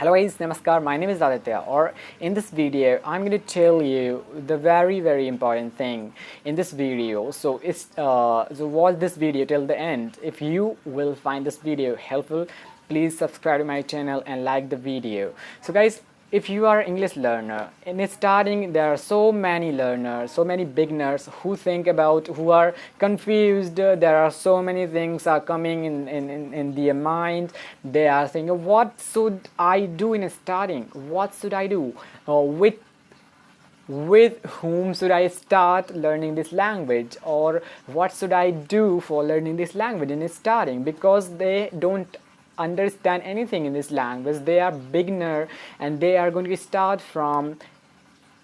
Hello guys, Namaskar, my name is Aditya, or in this video I'm going to tell you the very important thing in this video. So watch this video till the end. If you will find this video helpful, please subscribe to my channel and like the video. So guys, if you are English learner, in starting there are so many learners, so many beginners who who are confused. There are so many things are coming in their mind. They are thinking, what should I do in starting? What should I do? With whom should I start learning this language, or what should I do for learning this language in starting? Because they don't understand anything in this language. They are beginner and they are going to start from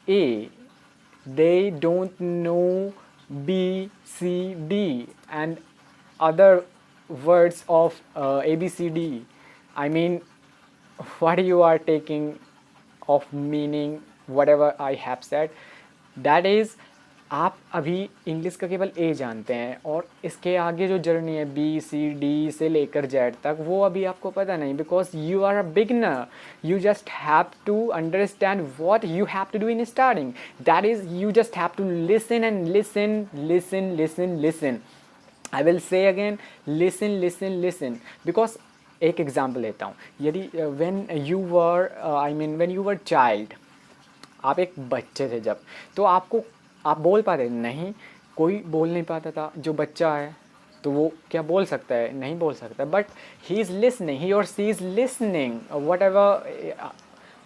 A. They don't know B, C, D and other words of A, B, C, D. I mean, what you are taking of meaning whatever I have said, that is, आप अभी English का केवल ए जानते हैं और इसके आगे जो जर्नी है बी सी डी से लेकर जेड तक वो अभी आपको पता नहीं, because you are a beginner. You just have to understand what you have to do in starting. That is, you just have to listen and listen listen listen listen. I will say again, listen listen listen. Because एक example लेता हूँ. यदि when you were child, आप एक बच्चे थे जब, तो आप बोल पाते नहीं? कोई बोल नहीं पाता था. जो बच्चा है तो वो क्या बोल सकता है? नहीं बोल सकता. But he is listening, he और she is listening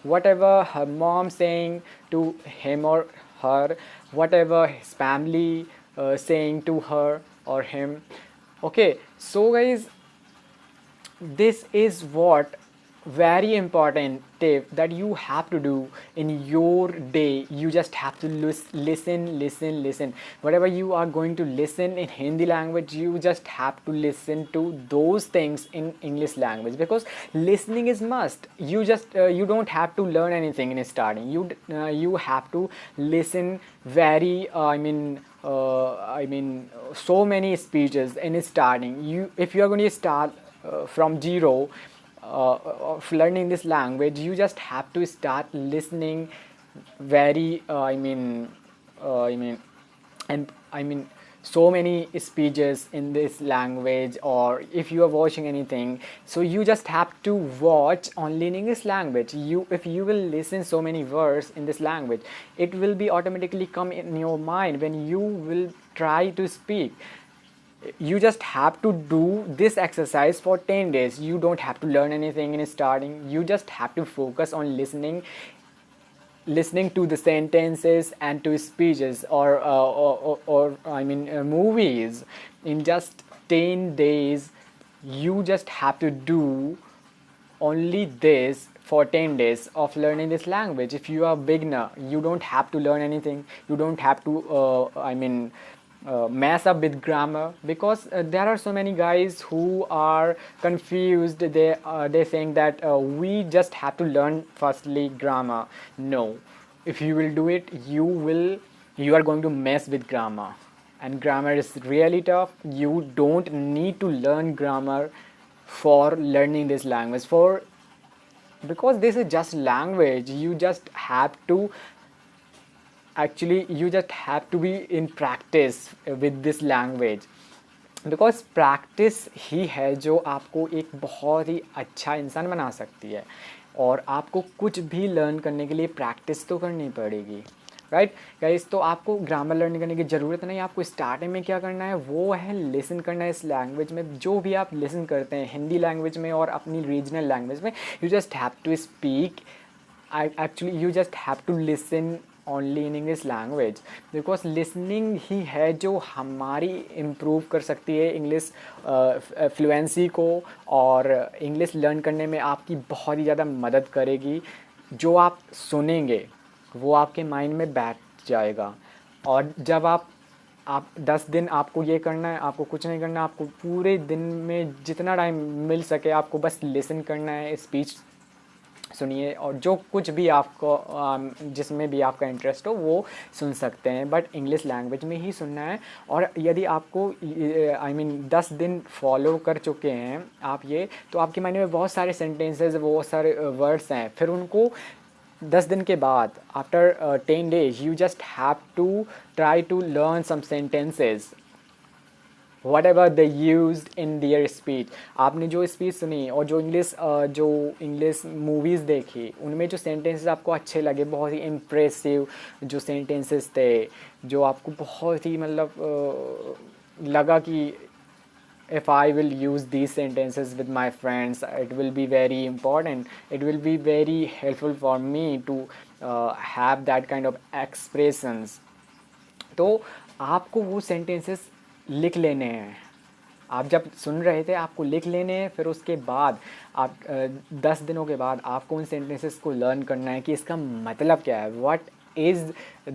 whatever her mom saying to him or her, whatever his family saying to her or him. Okay, so guys, this is what very important tip that you have to do in your day. You just have to listen. Whatever you are going to listen in Hindi language, you just have to listen to those things in English language, because listening is must. You don't have to learn anything in starting. You have to listen very so many speeches in starting. If you are going to start from zero of learning this language, you just have to start listening very so many speeches in this language. Or if you are watching anything, so you just have to watch only in English language. If you will listen so many words in this language, it will be automatically come in your mind when you will try to speak. You just have to do this exercise for 10 days. You don't have to learn anything in starting. You just have to focus on listening to the sentences and to speeches or movies. In just 10 days you just have to do only this for 10 days of learning this language. If you are beginner, you don't have to learn anything. You don't have to mess up with grammar, because there are so many guys who are confused. They saying that we just have to learn firstly grammar. No, if you will do it, you are going to mess with grammar, and grammar is really tough. You don't need to learn grammar for learning this language, because this is just language. You just have to be in practice with this language, because practice ही है जो आपको एक बहुत ही अच्छा इंसान बना सकती है. और आपको कुछ भी लर्न करने के लिए प्रैक्टिस तो करनी पड़ेगी, राइट गाइस. तो आपको ग्रामर लर्न करने की ज़रूरत नहीं. आपको स्टार्टिंग में क्या करना है, वो है लिसन करना है इस लैंग्वेज में. जो भी आप लिसन करते हैं हिंदी लैंग्वेज में और अपनी रीजनल लैंग्वेज में, you just have to speak. Actually you just have to listen only in English language, because listening ही है जो हमारी इम्प्रूव कर सकती है इंग्लिश फ्लुएंसी को, और इंग्लिश लर्न करने में आपकी बहुत ही ज़्यादा मदद करेगी. जो आप सुनेंगे वो आपके माइंड में बैठ जाएगा. और जब आप 10 दिन आपको ये करना है, आपको कुछ नहीं करना. आपको पूरे दिन में जितना टाइम मिल सके आपको बस लिसन करना है स्पीच सुनिए, और जो कुछ भी आपको जिसमें भी आपका इंटरेस्ट हो वो सुन सकते हैं, बट इंग्लिश लैंग्वेज में ही सुनना है। और यदि आपको आई मीन 10 दिन फॉलो कर चुके हैं आप ये, तो आपके माइंड में बहुत सारे सेंटेंसेस, बहुत सारे वर्ड्स हैं, फिर उनको 10 दिन के बाद after 10 days you just have to try to learn some sentences whatever they use in their speech. आपने जो स्पीच सुनी और जो इंग्लिश मूवीज़ देखी, उनमें जो सेंटेंसेस आपको अच्छे लगे, बहुत ही इम्प्रेसिव जो सेंटेंसेस थे, जो आपको बहुत ही मतलब लगा कि if I will use these sentences with my friends, it will be very important. It will be very helpful for me to have that kind of expressions. तो आपको वो सेंटेंसेस लिख लेने हैं। आप जब सुन रहे थे आपको लिख लेने हैं, फिर उसके बाद आप 10 दिनों के बाद आपको उन सेंटेंसेस को लर्न करना है कि इसका मतलब क्या है, what is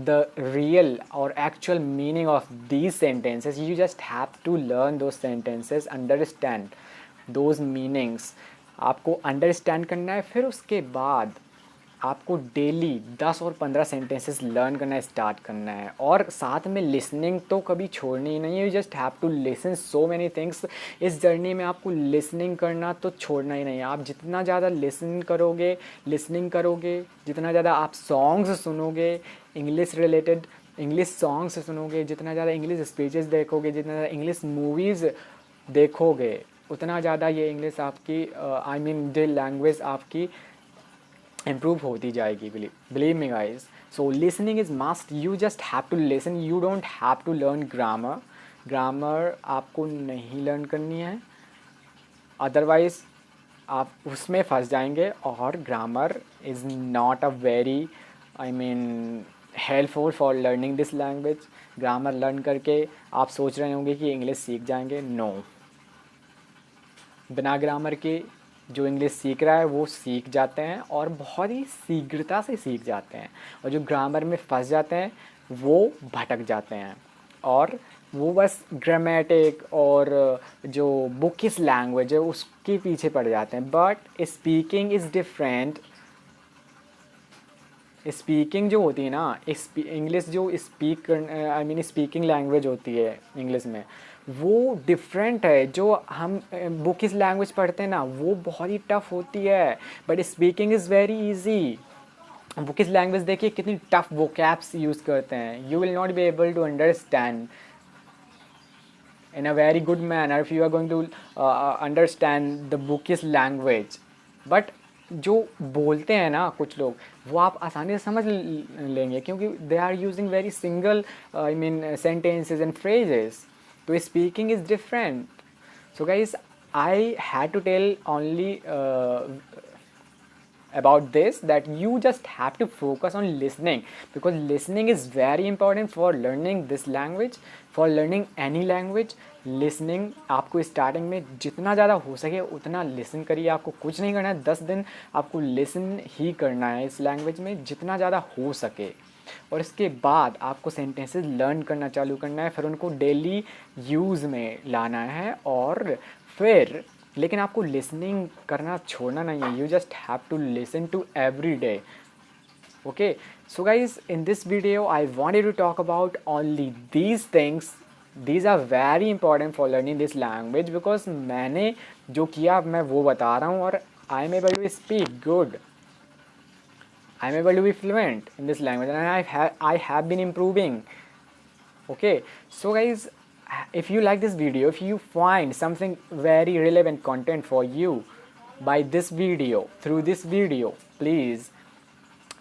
the real or actual meaning of these sentences. You just have to learn those sentences, understand those meanings. आपको अंडरस्टैंड करना है, फिर उसके बाद आपको डेली 10 और 15 सेंटेंसेस लर्न करना स्टार्ट करना है, और साथ में लिसनिंग तो कभी छोड़नी ही नहीं है। You just have to listen so many things. इस जर्नी में आपको लिसनिंग करना तो छोड़ना ही नहीं है। आप जितना ज़्यादा लिसनिंग करोगे, जितना ज़्यादा आप सॉन्ग्स सुनोगे इंग्लिश रिलेटेड, इंग्लिश सॉन्ग्स सुनोगे, जितना ज़्यादा इंग्लिश स्पीचेस देखोगे, जितना ज़्यादा इंग्लिश मूवीज़ देखोगे, उतना ज़्यादा ये इंग्लिश आपकी आई मीन जो लैंग्वेज आपकी improve होती जाएगी। believe me guys, so listening is must. You just have to listen, you don't have to learn grammar आपको नहीं लर्न करनी है, अदरवाइज आप उसमें फंस जाएंगे। और grammar is not a very I mean helpful for learning this language. Grammar learn करके आप सोच रहे होंगे कि इंग्लिश सीख जाएंगे, नो। बिना ग्रामर के जो इंग्लिश सीख रहा है वो सीख जाते हैं, और बहुत ही शीघ्रता से सीख जाते हैं। और जो ग्रामर में फंस जाते हैं वो भटक जाते हैं, और वो बस ग्रामेटिक और जो बुकिश लैंग्वेज है उसके पीछे पड़ जाते हैं। But speaking is different. Speaking जो होती है ना, इंग्लिश जो आई मीन स्पीकिंग लैंग्वेज होती है इंग्लिश में, वो डिफरेंट है। जो हम बुकिश लैंग्वेज पढ़ते हैं ना वो बहुत ही टफ होती है, but speaking is very easy. Bookish language देखिए कितनी टफ वोकैब्स यूज़ करते हैं। You will not be able to understand in a very good manner if you are going to understand the bookish language. But जो बोलते हैं ना कुछ लोग, वो आप आसानी से समझ लेंगे, क्योंकि they are using very single I mean sentences and phrases. तो speaking is different. So guys, I had to tell only about this, that you just have to focus on listening, because listening is very important for learning this language, for learning any language. Listening आपको starting में जितना ज़्यादा हो सके उतना listen करिए। आपको कुछ नहीं करना है, 10 दिन आपको लिसन ही करना है इस लैंग्वेज में जितना ज़्यादा हो सके, और इसके बाद आपको सेंटेंसेस लर्न करना चालू करना है, फिर उनको डेली यूज़ में लाना है। और फिर लेकिन आपको लिसनिंग करना छोड़ना नहीं है। You just have to listen to every day. Okay, so guys, in this video I wanted to talk about only these things. These are very important for learning this language, because मैंने जो किया मैं वो बता रहा हूँ, और I am able to speak good, I am able to be fluent in this language, and I have been improving. Okay, so guys, if you like this video, if you find something very relevant content for you by this video, through this video, please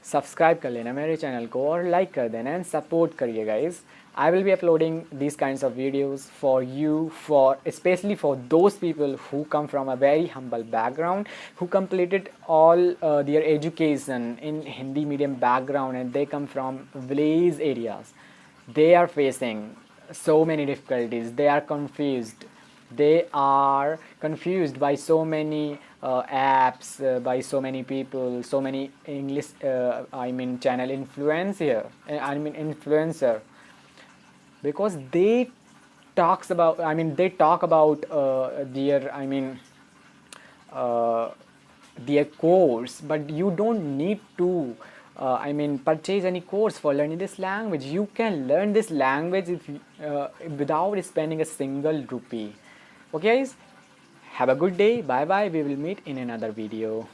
subscribe कर लेना मेरे channel को और like कर देना and support करिए guys. I will be uploading these kinds of videos for you, especially for those people who come from a very humble background, who completed all their education in Hindi medium background, and they come from village areas. They are facing so many difficulties. They are confused. They are confused by so many apps, by so many people, so many English channel influencer, because they talk about their their course, but you don't need to purchase any course for learning this language. You can learn this language without spending a single rupee. Okay guys, have a good day. Bye bye. We will meet in another video.